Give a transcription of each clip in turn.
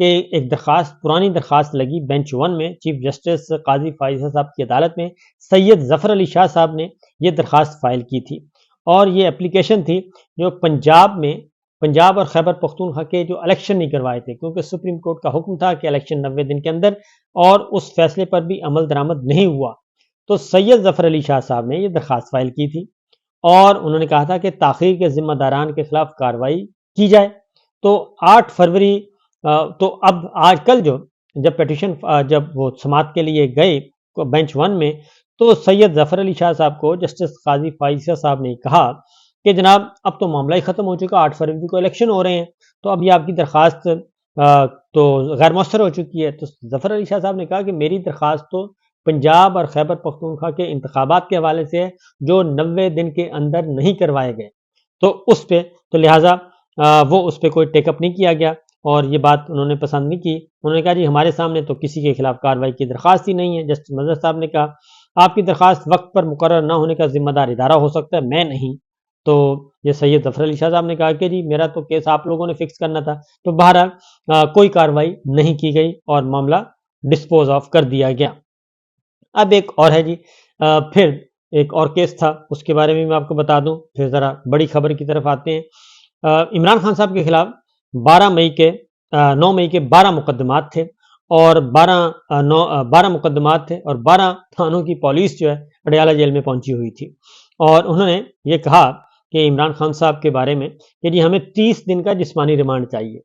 کہ ایک درخواست پرانی درخواست لگی بینچ 1 میں چیف جسٹس قاضی فائزہ صاحب کی عدالت میں سید ظفر علی شاہ صاحب نے یہ درخواست فائل کی تھی، اور یہ اپلیکیشن تھی جو پنجاب اور خیبر پختونخوا کے جو الیکشن نہیں کروائے تھے، کیونکہ سپریم کورٹ کا حکم تھا کہ الیکشن 90 دن کے اندر، اور اس فیصلے پر بھی عمل درآمد نہیں ہوا، تو سید ظفر علی شاہ صاحب نے یہ درخواست فائل کی تھی اور انہوں نے کہا تھا کہ تاخیر کے ذمہ داران کے خلاف کارروائی کی جائے۔ تو 8 فروری تو اب آج کل جب پیٹیشن جب وہ سماعت کے لیے گئے بینچ 1 میں، تو سید ظفر علی شاہ صاحب کو جسٹس قاضی فائزہ صاحب نے کہا کہ جناب اب تو معاملہ ہی ختم ہو چکا، 8 فروری کو الیکشن ہو رہے ہیں، تو اب یہ آپ کی درخواست تو غیر مؤثر ہو چکی ہے۔ تو ظفر علی شاہ صاحب نے کہا کہ میری درخواست تو پنجاب اور خیبر پختونخوا کے انتخابات کے حوالے سے ہے جو 90 دن کے اندر نہیں کروائے گئے، تو اس پہ تو لہٰذا وہ اس پہ کوئی ٹیک اپ نہیں کیا گیا، اور یہ بات انہوں نے پسند نہیں کی۔ انہوں نے کہا جی ہمارے سامنے تو کسی کے خلاف کارروائی کی درخواست ہی نہیں ہے۔ جسٹس مظہر صاحب نے کہا آپ کی درخواست وقت پر مقرر نہ ہونے کا ذمہ دار ادارہ ہو سکتا ہے، میں نہیں۔ تو یہ سید ظفر علی شاہ صاحب نے کہا کہ جی میرا تو کیس آپ لوگوں نے فکس کرنا تھا۔ تو بہرحال کوئی کارروائی نہیں کی گئی اور معاملہ ڈسپوز آف کر دیا گیا۔ اب ایک اور ہے جی، پھر ایک اور کیس تھا، اس کے بارے میں آپ کو بتا دوں، پھر ذرا بڑی خبر کی طرف آتے ہیں۔ عمران خان صاحب کے خلاف 9 مئی کے 12 مقدمات تھے، اور 12 مقدمات تھے اور 12 تھانوں کی پولیس جو ہے اڈیالہ جیل میں پہنچی ہوئی تھی، اور انہوں نے یہ کہا کہ عمران خان صاحب کے بارے میں کہ جی ہمیں 30 دن کا جسمانی ریمانڈ چاہیے،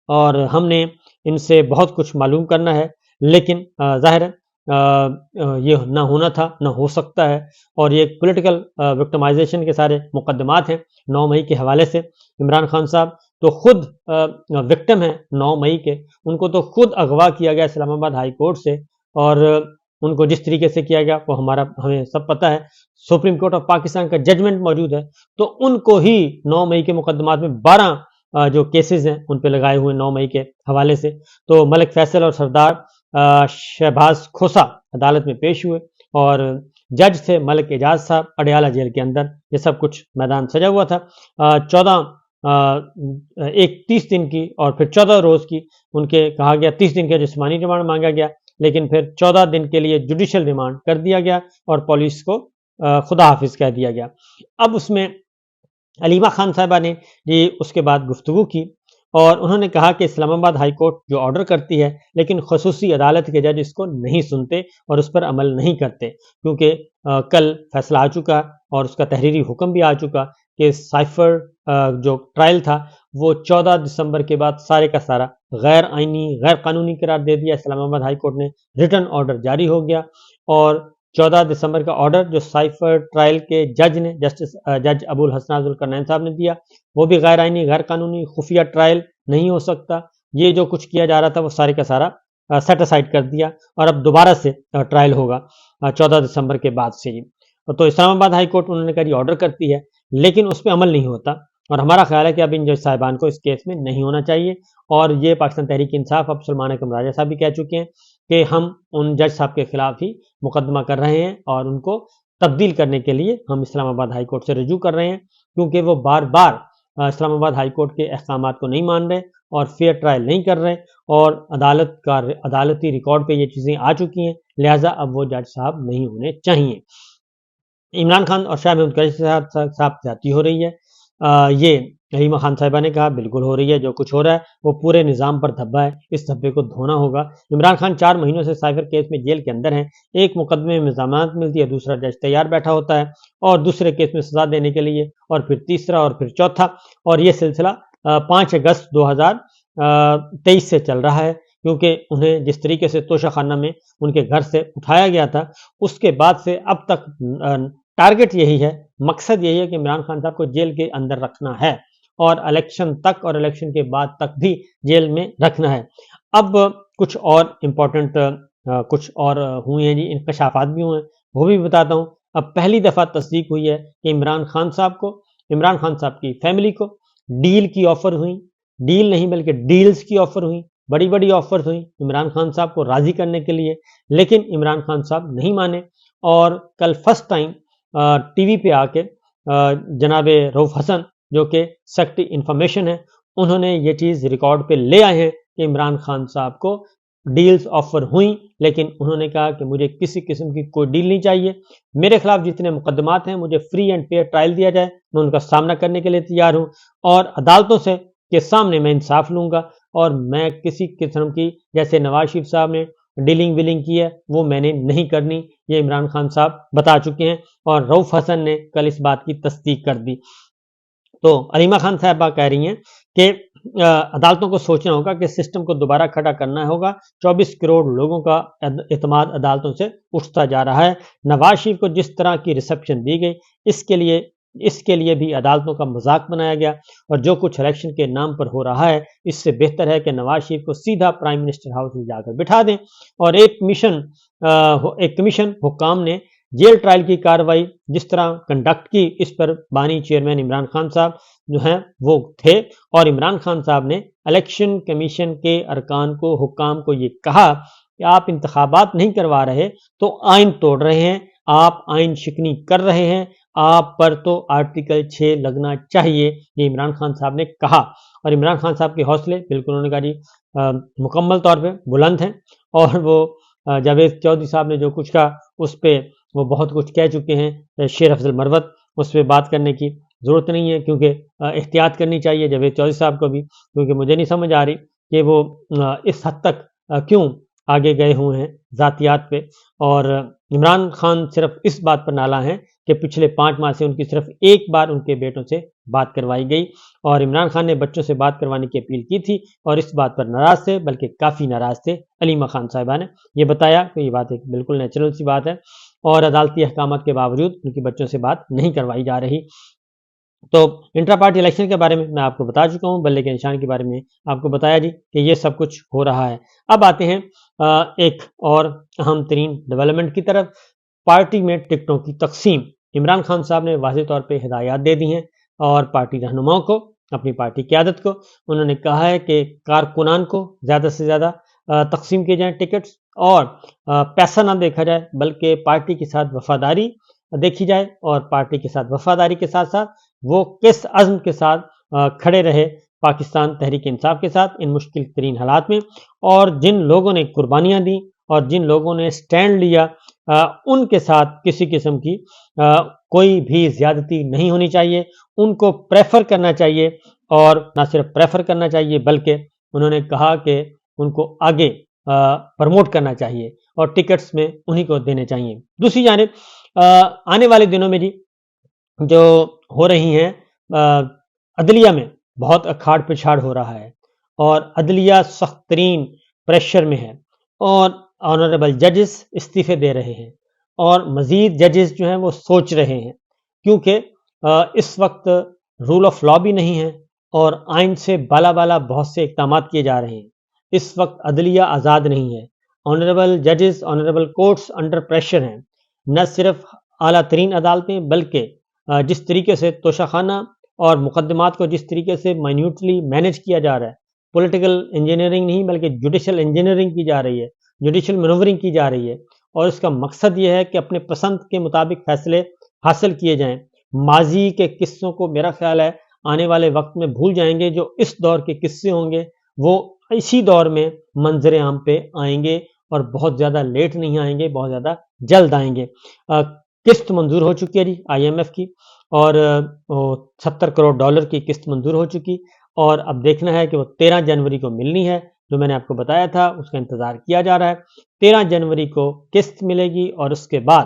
اور ہم نے ان سے بہت کچھ معلوم کرنا ہے، لیکن ظاہر ہے یہ نہ ہونا تھا نہ ہو سکتا ہے، اور یہ ایک پولیٹیکل وکٹمائزیشن کے سارے مقدمات ہیں 9 مئی کے حوالے سے۔ عمران خان صاحب تو خود وکٹم ہیں 9 مئی کے، ان کو تو خود اغوا کیا گیا اسلام آباد ہائی کورٹ سے، اور ان کو جس طریقے سے کیا گیا وہ ہمیں سب پتہ ہے، سپریم کورٹ آف پاکستان کا ججمنٹ موجود ہے، تو ان کو ہی 9 مئی کے مقدمات میں 12 جو کیسز ہیں ان پہ لگائے ہوئے 9 مئی کے حوالے سے۔ تو ملک فیصل اور سردار شہباز کھوسا عدالت میں پیش ہوئے، اور جج تھے ملک اعجاز صاحب اڈیالہ جیل کے اندر، یہ سب کچھ میدان سجا ہوا تھا۔ 30 دن کی اور پھر 14 روز کی ان کے کہا گیا، 30 دن کا جسمانی ریمانڈ مانگا گیا، لیکن پھر 14 دن کے لیے جوڈیشل ریمانڈ کر دیا گیا اور پولیس کو خدا حافظ کہہ دیا گیا۔ اب اس میں علیمہ خان صاحبہ نے جی اس کے بعد گفتگو کی، اور انہوں نے کہا کہ اسلام آباد ہائی کورٹ جو آرڈر کرتی ہے، لیکن خصوصی عدالت کے جج اس کو نہیں سنتے اور اس پر عمل نہیں کرتے، کیونکہ کل فیصلہ آ چکا اور اس کا تحریری حکم بھی آ چکا کہ سائفر جو ٹرائل تھا وہ 14 دسمبر کے بعد سارے کا سارا غیر آئینی غیر قانونی قرار دے دیا۔ اسلام آباد ہائی کورٹ نے ریٹن آرڈر جاری ہو گیا، اور 14 دسمبر کا آرڈر جو سائفر ٹرائل کے جج نے جج ابو الحسن ذوالقرنین صاحب نے دیا، وہ بھی غیر آئینی غیر قانونی خفیہ ٹرائل نہیں ہو سکتا۔ یہ جو کچھ کیا جا رہا تھا وہ سارے کا سارا سیٹ اسائڈ کر دیا، اور اب دوبارہ سے ٹرائل ہوگا 14 دسمبر کے بعد سے۔ تو اسلام آباد ہائی کورٹ انہوں نے کہا یہ آرڈر کرتی ہے، لیکن اس پہ عمل نہیں ہوتا، اور ہمارا خیال ہے کہ اب ان جج صاحبان کو اس کیس میں نہیں ہونا چاہیے، اور یہ پاکستان تحریک انصاف اب سلمان اکرم راجہ صاحب بھی کہہ چکے ہیں کہ ہم ان جج صاحب کے خلاف ہی مقدمہ کر رہے ہیں، اور ان کو تبدیل کرنے کے لیے ہم اسلام آباد ہائی کورٹ سے رجوع کر رہے ہیں، کیونکہ وہ بار بار اسلام آباد ہائی کورٹ کے احکامات کو نہیں مان رہے اور فیئر ٹرائل نہیں کر رہے، اور عدالتی ریکارڈ پہ یہ چیزیں آ چکی ہیں، لہٰذا اب وہ جج صاحب نہیں ہونے چاہیے۔ عمران خان اور شاہ محمود قریشی صاحب زیادتی ہو رہی ہے، یہ علیمہ خان صاحبہ نے کہا بالکل ہو رہی ہے، جو کچھ ہو رہا ہے وہ پورے نظام پر دھبا ہے، اس دھبے کو دھونا ہوگا۔ عمران خان 4 مہینوں سے سائفر کیس میں جیل کے اندر ہیں، ایک مقدمے میں ضمانت ملتی ہے، دوسرا جج تیار بیٹھا ہوتا ہے، اور دوسرے کیس میں سزا دینے کے لیے، اور پھر تیسرا اور پھر چوتھا، اور یہ سلسلہ 5 اگست 2023 سے چل رہا ہے، کیونکہ انہیں جس طریقے سے توشہ خانہ میں ان کے گھر سے اٹھایا گیا تھا، اس کے بعد سے اب تک ٹارگٹ یہی ہے، مقصد یہی ہے کہ عمران خان صاحب کو جیل کے اندر رکھنا ہے، اور الیکشن تک اور الیکشن کے بعد تک بھی جیل میں رکھنا ہے۔ اب کچھ اور امپورٹنٹ کچھ اور ہوئے ہیں جی، انکشافات بھی ہوئے ہیں، وہ بھی بتاتا ہوں۔ اب پہلی دفعہ تصدیق ہوئی ہے کہ عمران خان صاحب کی فیملی کو ڈیل کی آفر ہوئی، ڈیل نہیں بلکہ ڈیلز کی آفر ہوئی، بڑی بڑی آفرز ہوئی عمران خان صاحب کو راضی کرنے کے لیے، لیکن عمران خان صاحب نہیں مانے، اور کل فرسٹ ٹائم ٹی وی پہ آ کے جناب رؤف حسن جو کہ سیکرٹری انفارمیشن ہے، انہوں نے یہ چیز ریکارڈ پہ لے آئے ہیں کہ عمران خان صاحب کو ڈیلز آفر ہوئیں، لیکن انہوں نے کہا کہ مجھے کسی قسم کی کوئی ڈیل نہیں چاہیے، میرے خلاف جتنے مقدمات ہیں مجھے فری اینڈ فیئر ٹرائل دیا جائے، میں ان کا سامنا کرنے کے لیے تیار ہوں اور عدالتوں سے کے سامنے میں انصاف لوں گا، اور میں کسی قسم کی جیسے نواز شریف صاحب نے ڈیلنگ ویلنگ کی ہے وہ میں نے نہیں کرنی، یہ عمران خان صاحب بتا چکے ہیں، اور رؤف حسن نے کل اس بات کی تصدیق کر دی۔ تو علیمہ خان صاحبہ کہہ رہی ہیں کہ عدالتوں کو سوچنا ہوگا کہ سسٹم کو دوبارہ کھڑا کرنا ہوگا، 24 کروڑ لوگوں کا اعتماد عدالتوں سے اٹھتا جا رہا ہے، نواز شریف کو جس طرح کی ریسیپشن دی گئی اس کے لیے بھی عدالتوں کا مذاق بنایا گیا، اور جو کچھ الیکشن کے نام پر ہو رہا ہے اس سے بہتر ہے کہ نواز شریف کو سیدھا پرائم منسٹر ہاؤس میں جا کر بٹھا دیں، اور ایک کمیشن حکام نے جیل ٹرائل کی کارروائی جس طرح کنڈکٹ کی، اس پر بانی چیئرمین عمران خان صاحب جو ہیں وہ تھے، اور عمران خان صاحب نے الیکشن کمیشن کے ارکان کو حکام کو یہ کہا کہ آپ انتخابات نہیں کروا رہے تو آئین توڑ رہے ہیں، آپ آئین شکنی کر رہے ہیں، آپ پر تو آرٹیکل 6 لگنا چاہیے، یہ عمران خان صاحب نے کہا، اور عمران خان صاحب کے حوصلے بالکل انہوں نے کہا جی مکمل طور پہ بلند ہیں، اور وہ جاوید چودھری صاحب نے جو کچھ کہا اس پہ وہ بہت کچھ کہہ چکے ہیں، شیر افضل مروت اس پہ بات کرنے کی ضرورت نہیں ہے، کیونکہ احتیاط کرنی چاہیے جاوید چودھری صاحب کو بھی، کیونکہ مجھے نہیں سمجھ آ رہی کہ وہ اس حد تک کیوں آگے گئے ہوئے ہیں ذاتیات پہ، اور عمران خان صرف اس بات پر نالاں ہیں کہ پچھلے 5 ماہ سے ان کی صرف ایک بار ان کے بیٹوں سے بات کروائی گئی، اور عمران خان نے بچوں سے بات کروانے کی اپیل کی تھی اور اس بات پر ناراض تھے، بلکہ کافی ناراض تھے۔ علیمہ خان صاحبہ نے یہ بتایا کہ یہ بات ایک بالکل نیچرل سی بات ہے، اور عدالتی احکامات کے باوجود ان کی بچوں سے بات نہیں کروائی جا رہی۔ تو انٹرا پارٹی الیکشن کے بارے میں آپ کو بتا چکا ہوں، بلے کے نشان کے بارے میں آپ کو بتایا جی کہ یہ سب کچھ ہو رہا ہے۔ اب آتے ہیں ایک اور اہم ترین ڈیولپمنٹ کی طرف، پارٹی میں ٹکٹوں کی تقسیم۔ عمران خان صاحب نے واضح طور پہ ہدایات دے دی ہیں، اور پارٹی رہنماؤں کو، اپنی پارٹی قیادت کو انہوں نے کہا ہے کہ کارکنان کو زیادہ سے زیادہ تقسیم کیے جائیں ٹکٹس، اور پیسہ نہ دیکھا جائے بلکہ پارٹی کے ساتھ وفاداری دیکھی جائے، اور پارٹی کے ساتھ وفاداری کے ساتھ ساتھ وہ کس عزم کے ساتھ کھڑے رہے پاکستان تحریک انصاف کے ساتھ ان مشکل ترین حالات میں، اور جن لوگوں نے قربانیاں دیں اور جن لوگوں نے سٹینڈ لیا ان کے ساتھ کسی قسم کی کوئی بھی زیادتی نہیں ہونی چاہیے، ان کو پریفر کرنا چاہیے، اور نہ صرف پریفر کرنا چاہیے بلکہ انہوں نے کہا کہ ان کو آگے پروموٹ کرنا چاہیے، اور ٹکٹس میں انہی کو دینے چاہیے۔ دوسری جانب آنے والے دنوں میں جی جو ہو رہی ہیں عدلیہ میں بہت اکھاڑ پچھاڑ ہو رہا ہے، اور عدلیہ سخت ترین پریشر میں ہے، اور آنریبل ججز استعفے دے رہے ہیں، اور مزید ججز جو ہیں وہ سوچ رہے ہیں، کیونکہ اس وقت رول آف لا بھی نہیں ہے، اور آئین سے بالا بہت سے اقدامات کیے جا رہے ہیں، اس وقت عدلیہ آزاد نہیں ہے، آنریبل ججز آنریبل کورٹس انڈر پریشر ہیں، نہ صرف اعلیٰ ترین عدالتیں بلکہ جس طریقے سے توشہ خانہ اور مقدمات کو جس طریقے سے مائنیوٹلی مینیج کیا جا رہا ہے، پولیٹیکل انجینئرنگ نہیں بلکہ جوڈیشل انجینئرنگ کی جا رہی ہے، جوڈیشل مینوورنگ کی جا رہی ہے، اور اس کا مقصد یہ ہے کہ اپنے پسند کے مطابق فیصلے حاصل کیے جائیں۔ ماضی کے قصوں کو میرا خیال ہے آنے والے وقت میں بھول جائیں گے، جو اس دور کے قصے ہوں گے وہ اسی دور میں منظر عام پہ آئیں گے، اور بہت زیادہ لیٹ نہیں آئیں گے، بہت زیادہ جلد آئیں گے۔ قسط منظور ہو چکی ہے جی IMF کی، اور $70 کروڑ کی قسط منظور ہو چکی، اور اب دیکھنا ہے کہ وہ 13 جنوری کو ملنی ہے، جو میں نے آپ کو بتایا تھا اس کا انتظار کیا جا رہا ہے۔ 13 جنوری کو قسط ملے گی، اور اس کے بعد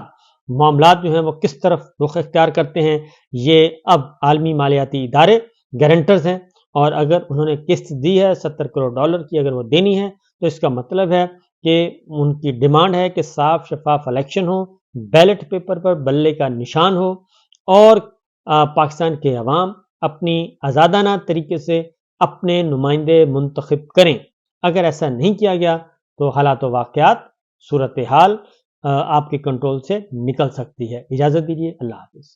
معاملات جو ہیں وہ کس طرف رخ اختیار کرتے ہیں، یہ اب عالمی مالیاتی ادارے گارنٹرز ہیں، اور اگر انہوں نے قسط دی ہے $70 کروڑ کی، اگر وہ دینی ہے تو اس کا مطلب ہے کہ ان کی ڈیمانڈ ہے کہ صاف شفاف الیکشن ہو، بیلٹ پیپر پر بلے کا نشان ہو، اور پاکستان کے عوام اپنی آزادانہ طریقے سے اپنے نمائندے منتخب کریں۔ اگر ایسا نہیں کیا گیا تو حالات و واقعات، صورتحال آپ کے کنٹرول سے نکل سکتی ہے۔ اجازت دیجیے، اللہ حافظ۔